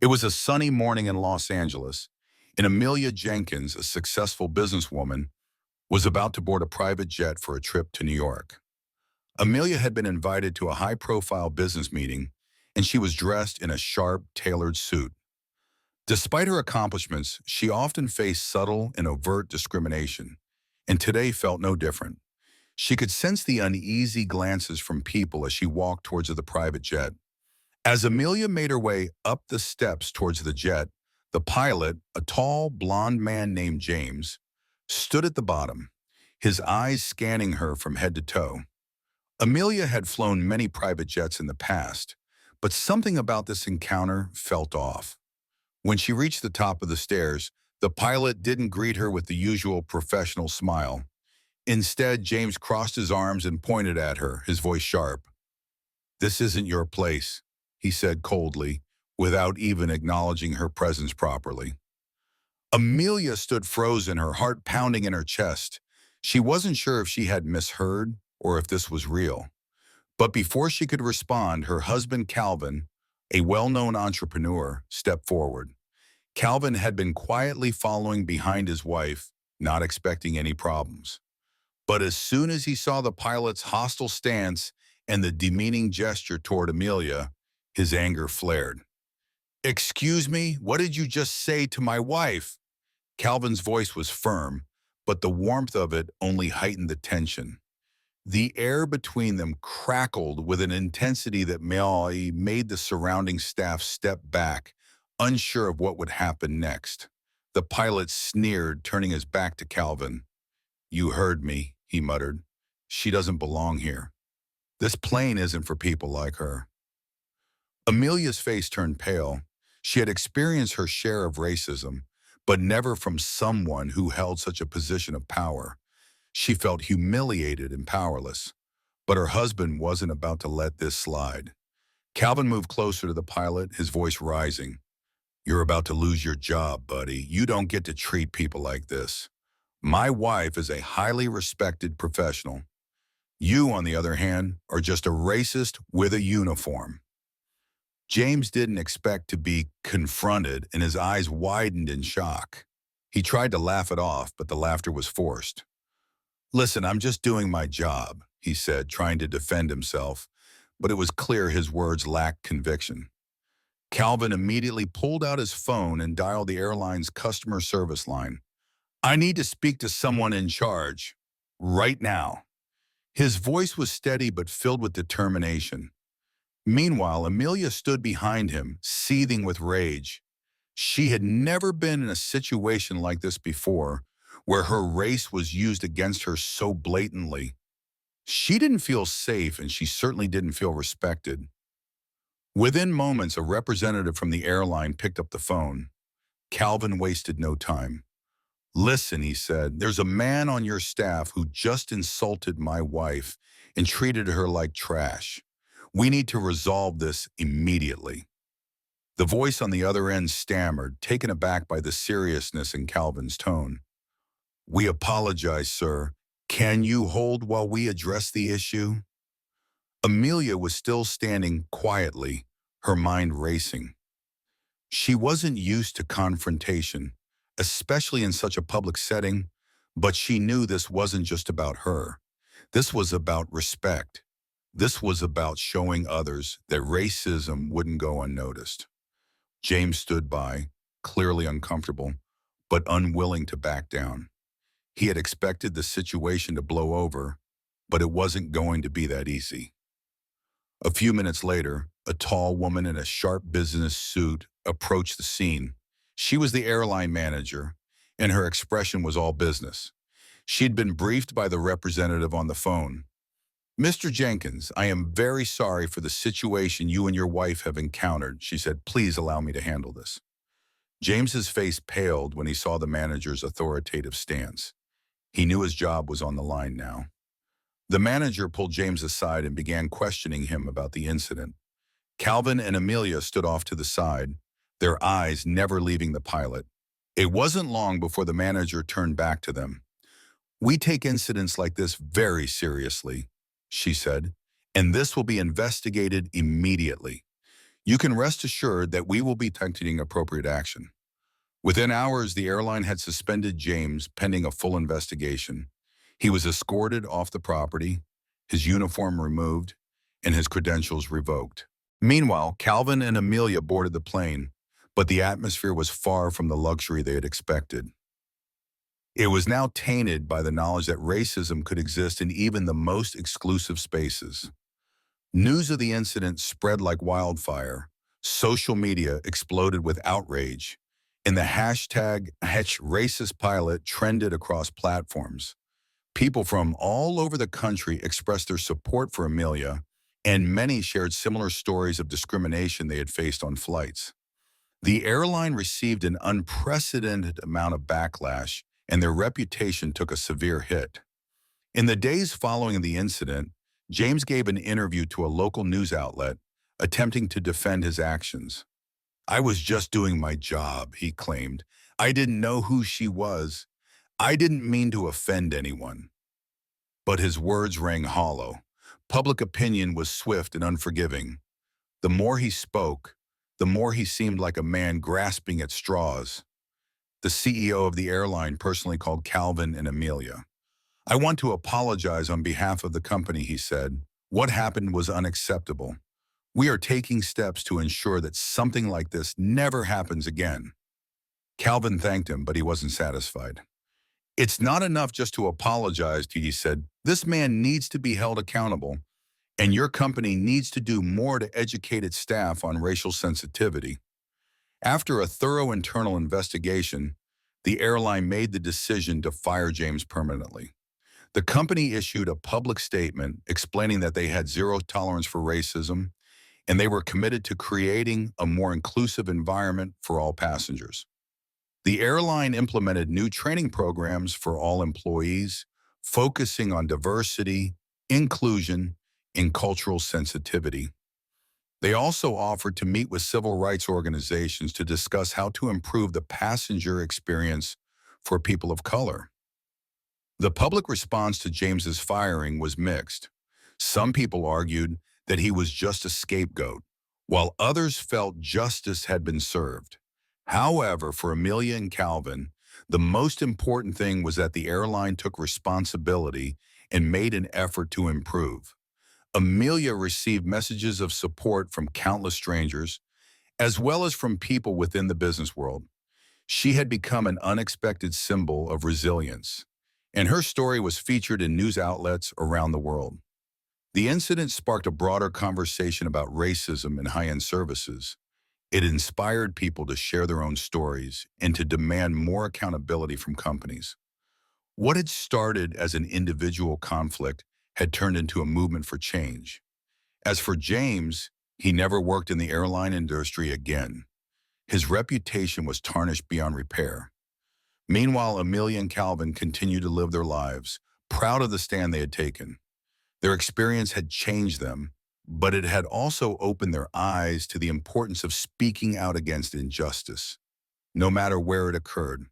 It was a sunny morning in Los Angeles, and Amelia Jenkins, a successful businesswoman, was about to board a private jet for a trip to New York. Amelia had been invited to a high-profile business meeting, and she was dressed in a sharp, tailored suit. Despite her accomplishments, she often faced subtle and overt discrimination, and today felt no different. She could sense the uneasy glances from people as she walked towards the private jet. As Amelia made her way up the steps towards the jet, the pilot, a tall, blond man named James, stood at the bottom, his eyes scanning her from head to toe. Amelia had flown many private jets in the past, but something about this encounter felt off. When she reached the top of the stairs, the pilot didn't greet her with the usual professional smile. Instead, James crossed his arms and pointed at her, his voice sharp. "This isn't your place," he said coldly, without even acknowledging her presence properly. Amelia stood frozen, her heart pounding in her chest. She wasn't sure if she had misheard or if this was real. But before she could respond, her husband Calvin, a well-known entrepreneur, stepped forward. Calvin had been quietly following behind his wife, not expecting any problems. But as soon as he saw the pilot's hostile stance and the demeaning gesture toward Amelia, his anger flared. "Excuse me, what did you just say to my wife?" Calvin's voice was firm, but the warmth of it only heightened the tension. The air between them crackled with an intensity that made the surrounding staff step back, unsure of what would happen next. The pilot sneered, turning his back to Calvin. "You heard me," he muttered. "She doesn't belong here. This plane isn't for people like her." Amelia's face turned pale. She had experienced her share of racism, but never from someone who held such a position of power. She felt humiliated and powerless, but her husband wasn't about to let this slide. Calvin moved closer to the pilot, his voice rising. "You're about to lose your job, buddy. You don't get to treat people like this. My wife is a highly respected professional. You, on the other hand, are just a racist with a uniform." James didn't expect to be confronted, and his eyes widened in shock. He tried to laugh it off, but the laughter was forced. "Listen, I'm just doing my job," he said, trying to defend himself, but it was clear his words lacked conviction. Calvin immediately pulled out his phone and dialed the airline's customer service line. "I need to speak to someone in charge. Right now." His voice was steady but filled with determination. Meanwhile, Amelia stood behind him, seething with rage. She had never been in a situation like this before, where her race was used against her so blatantly. She didn't feel safe, and she certainly didn't feel respected. Within moments, a representative from the airline picked up the phone. Calvin wasted no time. "Listen," he said, "there's a man on your staff who just insulted my wife and treated her like trash. We need to resolve this immediately." The voice on the other end stammered, taken aback by the seriousness in Calvin's tone. "We apologize, sir. Can you hold while we address the issue?" Amelia was still standing quietly, her mind racing. She wasn't used to confrontation, especially in such a public setting, but she knew this wasn't just about her. This was about respect. This was about showing others that racism wouldn't go unnoticed. James stood by, clearly uncomfortable, but unwilling to back down. He had expected the situation to blow over, but it wasn't going to be that easy. A few minutes later, a tall woman in a sharp business suit approached the scene. She was the airline manager, and her expression was all business. She'd been briefed by the representative on the phone. "Mr. Jenkins, I am very sorry for the situation you and your wife have encountered," she said. "Please allow me to handle this." James's face paled when he saw the manager's authoritative stance. He knew his job was on the line now. The manager pulled James aside and began questioning him about the incident. Calvin and Amelia stood off to the side, their eyes never leaving the pilot. It wasn't long before the manager turned back to them. "We take incidents like this very seriously," she said, "and this will be investigated immediately. You can rest assured that we will be taking appropriate action. Within hours, the airline had suspended James pending a full investigation. He was escorted off the property, his uniform removed, and his credentials revoked. Meanwhile, Calvin and Amelia boarded the plane, but the atmosphere was far from the luxury they had expected. It was now tainted by the knowledge that racism could exist in even the most exclusive spaces. News of the incident spread like wildfire. Social media exploded with outrage, and the hashtag #racistpilot trended across platforms. People from all over the country expressed their support for Amelia, and many shared similar stories of discrimination they had faced on flights. The airline received an unprecedented amount of backlash, and their reputation took a severe hit. In the days following the incident, James gave an interview to a local news outlet, attempting to defend his actions. "I was just doing my job," he claimed. "I didn't know who she was. I didn't mean to offend anyone." But his words rang hollow. Public opinion was swift and unforgiving. The more he spoke, the more he seemed like a man grasping at straws. The CEO of the airline personally called Calvin and Amelia. "I want to apologize on behalf of the company," he said. "What happened was unacceptable. We are taking steps to ensure that something like this never happens again." Calvin thanked him, but he wasn't satisfied. "It's not enough just to apologize," he said. "This man needs to be held accountable, and your company needs to do more to educate its staff on racial sensitivity." After a thorough internal investigation, the airline made the decision to fire James permanently. The company issued a public statement explaining that they had zero tolerance for racism, and they were committed to creating a more inclusive environment for all passengers. The airline implemented new training programs for all employees, focusing on diversity, inclusion, and cultural sensitivity. They also offered to meet with civil rights organizations to discuss how to improve the passenger experience for people of color. The public response to James's firing was mixed. Some people argued that he was just a scapegoat, while others felt justice had been served. However, for Amelia and Calvin, the most important thing was that the airline took responsibility and made an effort to improve. Amelia received messages of support from countless strangers, as well as from people within the business world. She had become an unexpected symbol of resilience, and her story was featured in news outlets around the world. The incident sparked a broader conversation about racism in high-end services. It inspired people to share their own stories and to demand more accountability from companies. What had started as an individual conflict had turned into a movement for change. As for James, he never worked in the airline industry again. His reputation was tarnished beyond repair. Meanwhile, Amelia and Calvin continued to live their lives, proud of the stand they had taken. Their experience had changed them, but it had also opened their eyes to the importance of speaking out against injustice, no matter where it occurred.